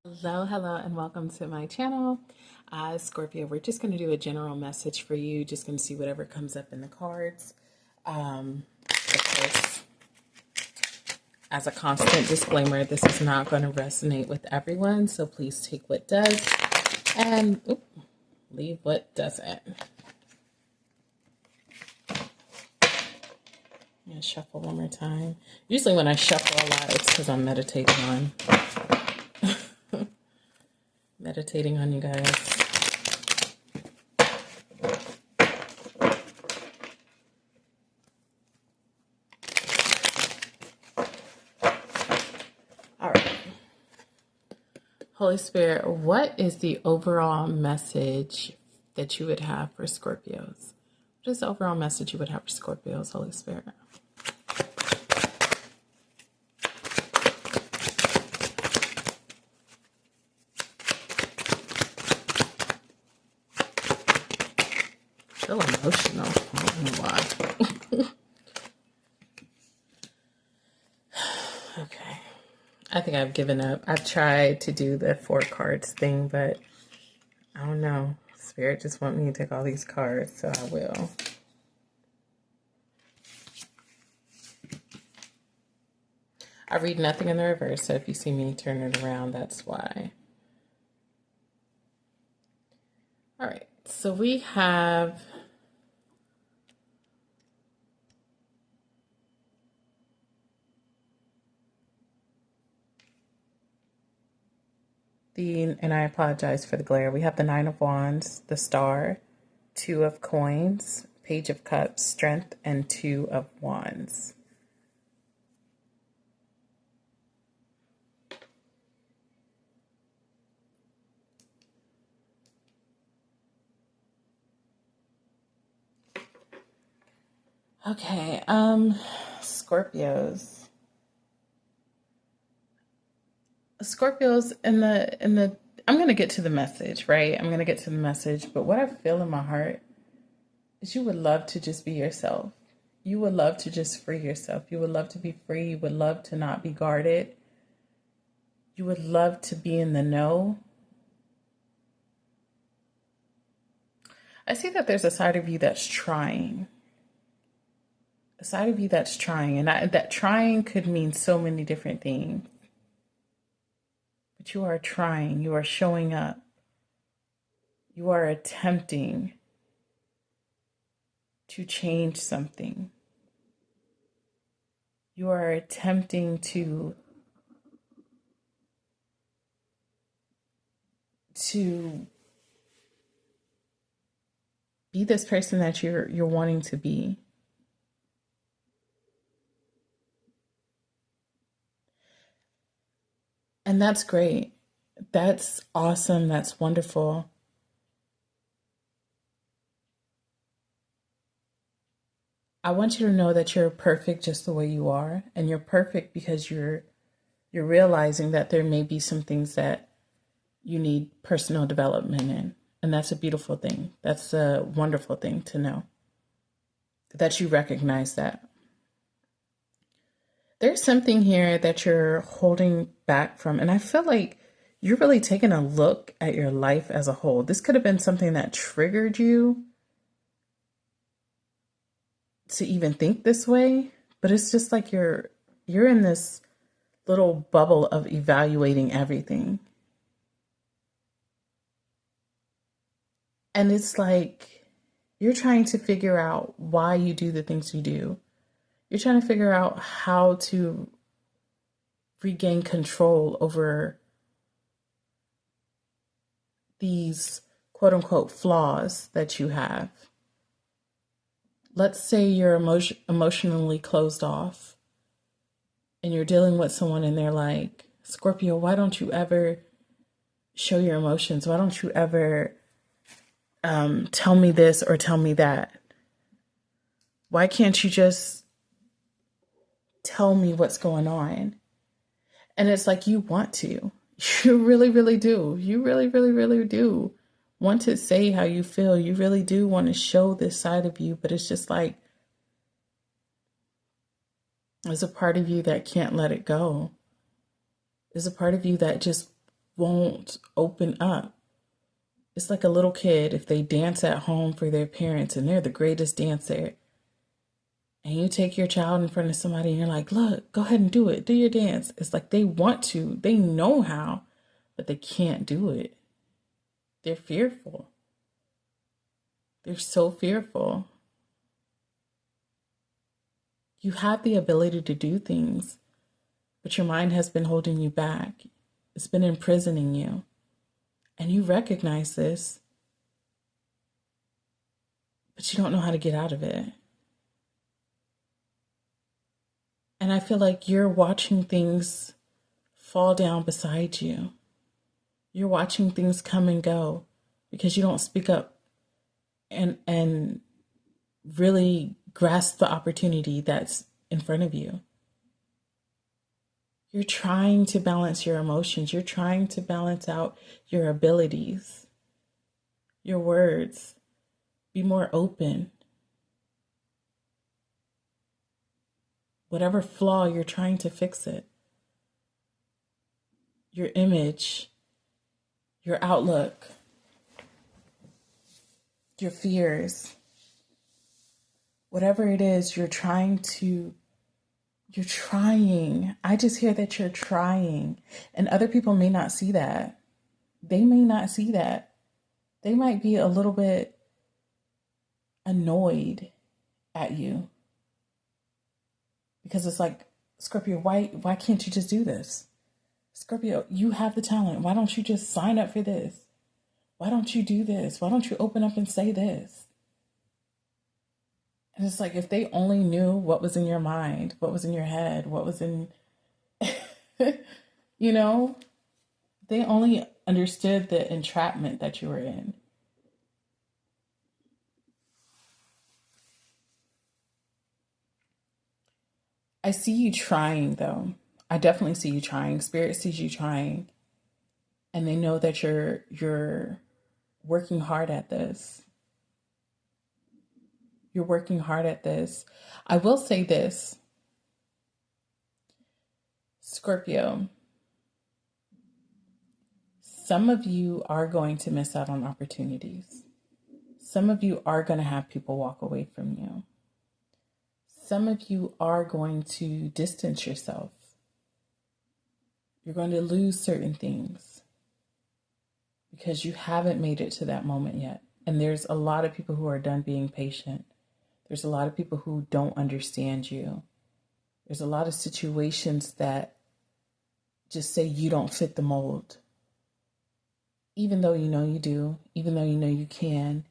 Hello, and welcome to my channel. Scorpio, we're just going to do a general message for you. Just going to see whatever comes up in the cards. Of course, as a constant disclaimer, this is not going to resonate with everyone, so please take what does and leave what doesn't. I'm going to shuffle one more time. Usually when I shuffle a lot, it's because I'm meditating on you guys. All right. Holy Spirit, what is the overall message that you would have for Scorpios? What is the overall message you would have for Scorpios, Holy Spirit? I feel emotional. I don't know why. Okay. I think I've given up. I've tried to do the 4 cards thing, but I don't know. Spirit just want me to take all these cards, so I will. I read nothing in the reverse, so if you see me turn it around, that's why. All right, so we have and I apologize for the glare. We have the 9 of Wands, the Star, 2 of Coins, Page of Cups, Strength, and 2 of Wands. Okay, Scorpios. Scorpios in the I'm going to get to the message, right? I'm going to get to the message, but what I feel in my heart is you would love to just be yourself. You would love to just free yourself. You would love to be free. You would love to not be guarded. You would love to be in the know. I see that there's a side of you that's trying. A side of you that's trying. And that trying could mean so many different things. But you are trying. You are showing up. You are attempting to change something. You are attempting to be this person that you're wanting to be. And that's great. That's awesome. That's wonderful. I want you to know that you're perfect just the way you are. And you're perfect because you're realizing that there may be some things that you need personal development in. And that's a beautiful thing. That's a wonderful thing to know. That you recognize that. There's something here that you're holding back from. And I feel like you're really taking a look at your life as a whole. This could have been something that triggered you to even think this way, but it's just like you're in this little bubble of evaluating everything. And it's like you're trying to figure out why you do the things you do. You're trying to figure out how to regain control over these quote unquote flaws that you have. Let's say you're emotionally closed off and you're dealing with someone and they're like, Scorpio, why don't you ever show your emotions? Why don't you ever tell me this or tell me that? Why can't you just tell me what's going on? And it's like you want to. You really, really do. You really, really, really do want to say how you feel. You really do want to show this side of you, but it's just like there's a part of you that can't let it go. There's a part of you that just won't open up. It's like a little kid, if they dance at home for their parents and they're the greatest dancer, and you take your child in front of somebody and you're like, look, go ahead and do it. Do your dance. It's like they want to, they know how, but they can't do it. They're fearful. They're so fearful. You have the ability to do things, but your mind has been holding you back. It's been imprisoning you. And you recognize this, but you don't know how to get out of it. And I feel like you're watching things fall down beside you. You're watching things come and go because you don't speak up and really grasp the opportunity that's in front of you. You're trying to balance your emotions. You're trying to balance out your abilities, your words. Be more open. Whatever flaw, you're trying to fix it. Your image, your outlook, your fears, whatever it is, you're trying. I just hear that you're trying, and other people may not see that. They may not see that. They might be a little bit annoyed at you because it's like, Scorpio, why can't you just do this? Scorpio, you have the talent. Why don't you just sign up for this? Why don't you do this? Why don't you open up and say this? And it's like, if they only knew what was in your mind, what was in your head, what was in, they only understood the entrapment that you were in. I see you trying, though. I definitely see you trying. Spirit sees you trying. And they know that you're working hard at this. You're working hard at this. I will say this, Scorpio, some of you are going to miss out on opportunities. Some of you are going to have people walk away from you. Some of you are going to distance yourself. You're going to lose certain things because you haven't made it to that moment yet. And there's a lot of people who are done being patient. There's a lot of people who don't understand you. There's a lot of situations that just say you don't fit the mold. Even though you know you do, even though you know you can,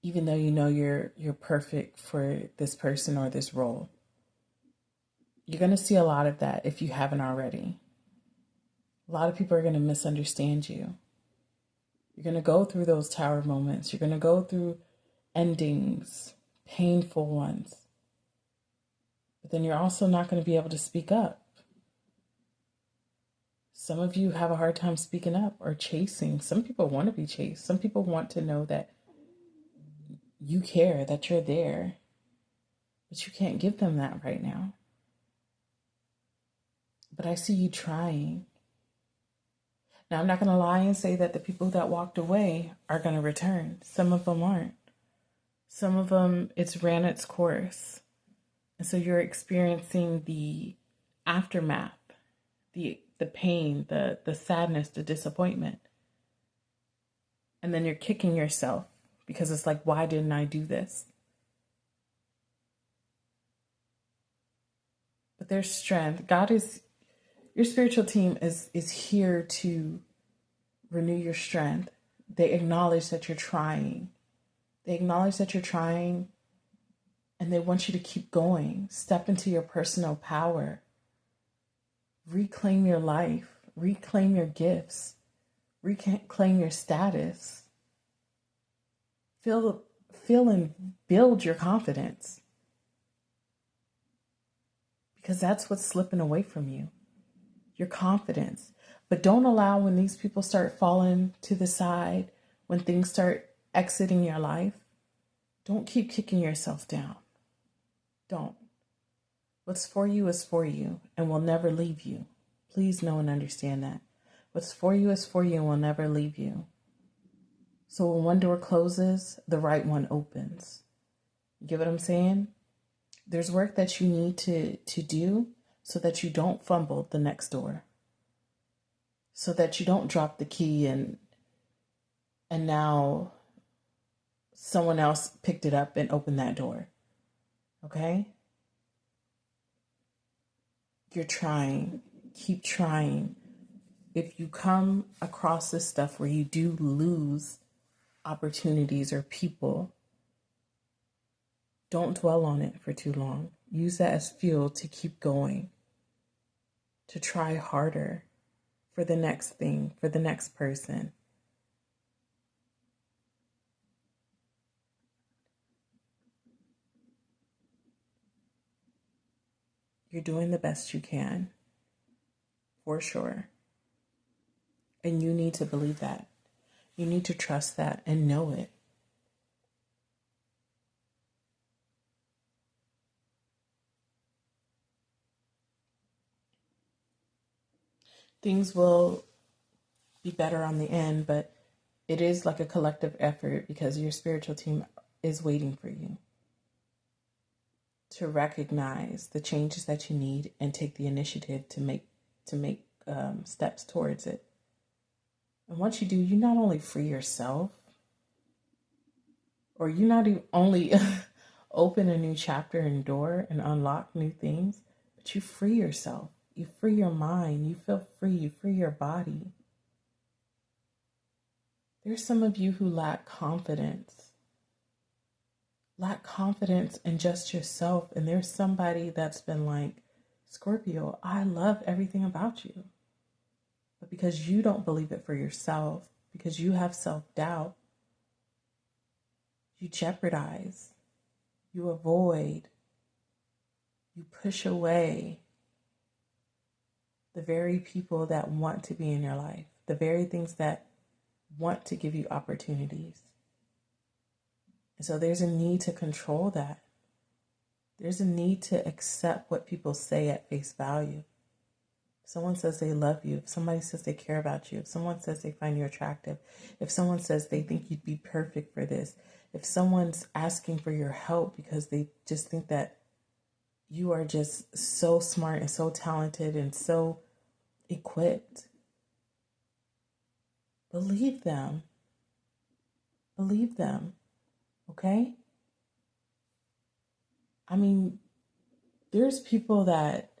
even though you know you're perfect for this person or this role. You're going to see a lot of that if you haven't already. A lot of people are going to misunderstand you. You're going to go through those tower moments. You're going to go through endings, painful ones. But then you're also not going to be able to speak up. Some of you have a hard time speaking up or chasing. Some people want to be chased. Some people want to know that you care, that you're there. But you can't give them that right now. But I see you trying. Now, I'm not going to lie and say that the people that walked away are going to return. Some of them aren't. Some of them, it's ran its course. And so you're experiencing the aftermath, the pain, the sadness, the disappointment. And then you're kicking yourself because it's like, why didn't I do this? But there's strength. Your spiritual team is here to renew your strength. They acknowledge that you're trying. They acknowledge that you're trying, and they want you to keep going. Step into your personal power. Reclaim your life. Reclaim your gifts. Reclaim your status. Feel and build your confidence. Because that's what's slipping away from you. Your confidence. But don't allow when these people start falling to the side, when things start exiting your life, don't keep kicking yourself down. Don't. What's for you is for you and will never leave you. Please know and understand that. What's for you is for you and will never leave you. So when one door closes, the right one opens. You get what I'm saying? There's work that you need to do so that you don't fumble the next door. So that you don't drop the key and now someone else picked it up and opened that door. Okay? You're trying. Keep trying. If you come across this stuff where you do lose opportunities or people, don't dwell on it for too long. Use that as fuel to keep going, to try harder for the next thing, for the next person. You're doing the best you can, for sure. And you need to believe that. You need to trust that and know it. Things will be better on the end, but it is like a collective effort because your spiritual team is waiting for you to recognize the changes that you need and take the initiative to make steps towards it. And once you do, you not only free yourself, or you not only open a new chapter and door and unlock new things, but you free yourself. You free your mind. You feel free. You free your body. There's some of you who lack confidence in just yourself. And there's somebody that's been like, Scorpio, I love everything about you. But because you don't believe it for yourself, because you have self-doubt, you jeopardize, you avoid, you push away the very people that want to be in your life, the very things that want to give you opportunities. And so there's a need to control that. There's a need to accept what people say at face value. If someone says they love you, if somebody says they care about you, if someone says they find you attractive, if someone says they think you'd be perfect for this, if someone's asking for your help because they just think that you are just so smart and so talented and so equipped, believe them. Believe them. Okay? I mean, there's people that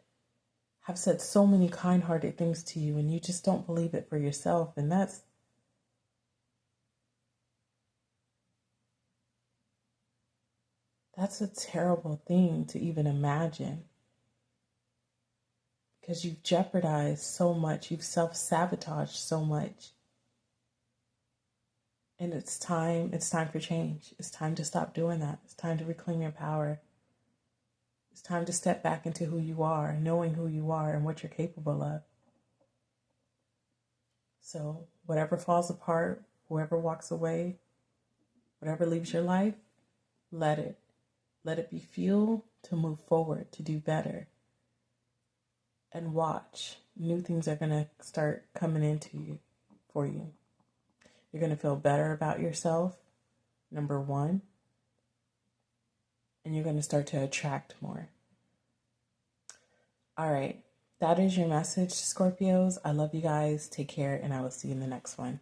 have said so many kind-hearted things to you and you just don't believe it for yourself. And that's a terrible thing to even imagine. Because you've jeopardized so much. You've self-sabotaged so much. And it's time for change. It's time to stop doing that. It's time to reclaim your power. It's time to step back into who you are, knowing who you are and what you're capable of. So whatever falls apart, whoever walks away, whatever leaves your life, let it. Let it be fuel to move forward, to do better. And watch. New things are going to start coming into you, for you. You're going to feel better about yourself, number one. And you're going to start to attract more. All right. That is your message, Scorpios. I love you guys. Take care, and I will see you in the next one.